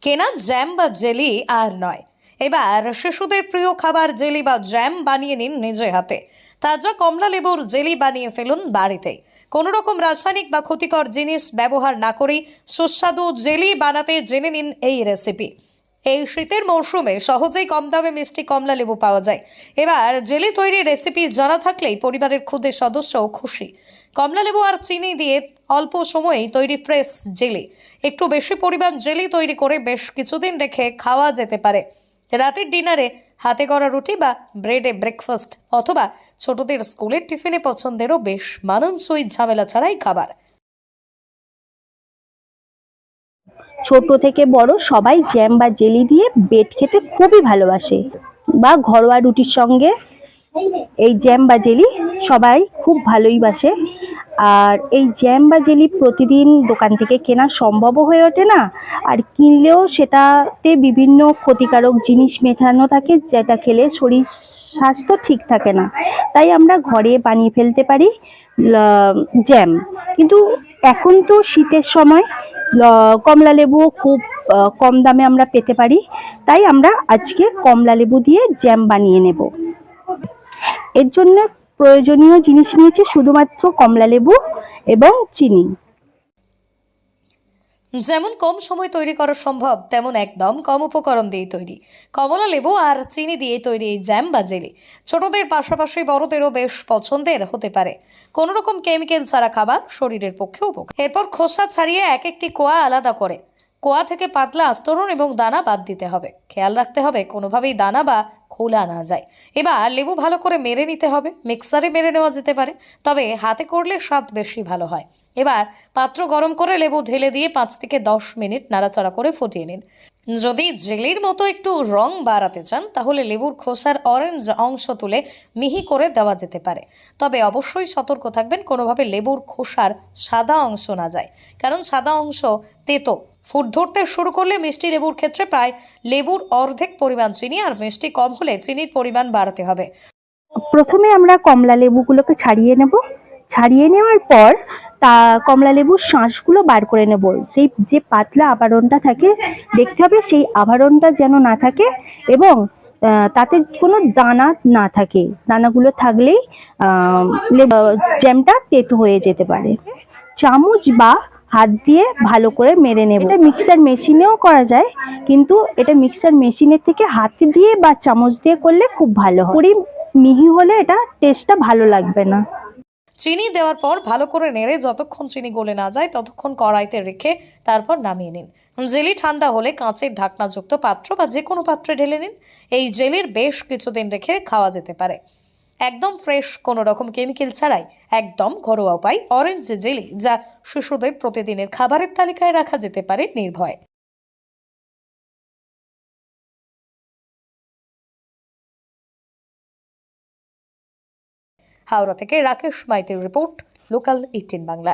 কেনা জ্যাম বা জেলি আর নয়, এবার শিশুদের প্রিয় খাবার জেলি বা জ্যাম বানিয়ে নিন নিজে হাতে। তাজা কমলা লেবুর জেলি বানিয়ে ফেলুন বাড়িতেই। কোনো রকম রাসায়নিক বা ক্ষতিকর জিনিস ব্যবহার না করেই সুস্বাদু জেলি বানাতে জেনে নিন এই রেসিপি। এই শীতের মৌসুমে সহজেই কম দামে মিষ্টি কমলা লেবু পাওয়া যায়। এবার জেলি তৈরির রেসিপি জানা থাকলেই পরিবারের ক্ষুদে সদস্যও খুশি। কমলা লেবু আর চিনি দিয়ে অল্প সময়েই তৈরি ফ্রেশ জেলি। একটু বেশি পরিমাণ জেলি তৈরি করে বেশ কিছুদিন রেখে খাওয়া যেতে পারে। রাতের ডিনারে হাতে করা রুটি বা ব্রেডে ব্রেকফাস্ট, অথবা ছোটদের স্কুলের টিফিনে পছন্দেরও বেশ মানানসই ঝামেলা ছাড়াই খাবার। ছোট থেকে বড় সবাই জ্যাম বা জেলি দিয়ে ব্রেড খেতে খুবই ভালোবাসে, বা ঘরোয়া রুটির সঙ্গে এই জ্যাম বা জেলি সবাই খুব ভালোই বাসে। আর এই জ্যাম বা জেলি প্রতিদিন দোকান থেকে কেনা সম্ভবও হয়ে ওঠে না, আর কিনলেও সেটাতে বিভিন্ন ক্ষতিকারক জিনিস মেশানো থাকে, যেটা খেলে শরীর স্বাস্থ্য ঠিক থাকে না। তাই আমরা ঘরে বানিয়ে ফেলতে পারি জ্যাম। কিন্তু এখন তো শীতের সময় কমলা লেবুও খুব কম দামে আমরা পেতে পারি। তাই আমরা আজকে কমলা লেবু দিয়ে জ্যাম বানিয়ে নেব। এর জন্য প্রয়োজনীয় জিনিস নিয়েছি শুধুমাত্র কমলা লেবু এবং চিনি। যেমন কম সময় তৈরি করা সম্ভব, তেমন একদম কম উপকরণ দিয়ে তৈরি কমলা লেবু আর চিনি দিয়ে তৈরি এই জ্যাম বা জেলি ছোটদের পাশাপাশি বড়দেরও বেশ পছন্দের হতে পারে। কোনো রকম কেমিক্যাল ছাড়া খাবার শরীরের পক্ষে উপকার। এরপর খোসা ছাড়িয়ে এক একটি কোয়া আলাদা করে কোয়া থেকে পাতলা আস্তরণ এবং দানা বাদ দিতে হবে। খেয়াল রাখতে হবে কোনোভাবেই দানা বা খোলা না যায়। এবার লেবু ভালো করে মেরে নিতে হবে। মিক্সারে মেরে নেওয়া যেতে পারে, তবে হাতে করলে স্বাদ বেশি ভালো হয়। এবার পাত্র গরম করে লেবু ঢেলে দিয়ে 5 থেকে 10 মিনিট নাড়াচাড়া করে ফুটিয়ে নিন। যদি জেলির মতো একটু রং বাড়াতে চান, তাহলে লেবুর খোসার অরেঞ্জ অংশ তুলে মিহি করে দেওয়া যেতে পারে। তবে অবশ্যই সতর্ক থাকবেন কোনোভাবে লেবুর খোসার সাদা অংশ না যায়, কারণ সাদা অংশ তেতো। ফুট ধরতে শুরু করলে মিষ্টি লেবুর ক্ষেত্রে প্রায় লেবুর অর্ধেক পরিমাণ চিনি, আর মিষ্টি কম হলে চিনির পরিমাণ বাড়াতে হবে। প্রথমে আমরা কমলা লেবুগুলোকে ছাড়িয়ে নেব। ছাড়িয়ে নেওয়ার পর কমলা লেবুর শাঁসগুলো বার করে নেব। সেই যে পাতলা আবরণটা থাকে, দেখতে হবে সেই আবরণটা যেন না থাকে, এবং তাতে কোনো দানা না থাকে। দানাগুলো থাকলেই জ্যামটা তেতো হয়ে যেতে পারে। চামচ বা হাত দিয়ে ভালো করে মেরে নেব। এটা মিক্সার মেশিনেও করা যায়, কিন্তু এটা মিক্সার মেশিনের থেকে হাতে দিয়ে বা চামচ দিয়ে করলে খুব ভালো হয়। পুরি মিহি হলে এটা টেস্টটা ভালো লাগবে না। চিনি দেওয়ার পর ভালো করে নেড়ে যতক্ষণ চিনি গলে না যায় ততক্ষণ কড়াইতে রেখে তারপর নামিয়ে নিন। জেলি ঠান্ডা হলে কাঁচের ঢাকনাযুক্ত পাত্র বা যে কোনো পাত্রে ঢেলে নিন। এই জেলির বেশ কিছুদিন রেখে খাওয়া যেতে পারে। একদম ফ্রেশ, কোনো রকম কেমিক্যাল ছাড়াই, একদম ঘরোয়া উপায় অরেঞ্জ জেলি, যা শিশুদের প্রতিদিনের খাবারের তালিকায় রাখা যেতে পারে নির্ভয়ে। হাওড়া থেকে রাকেশ মাইতির রিপোর্ট, লোকাল 18 বাংলা।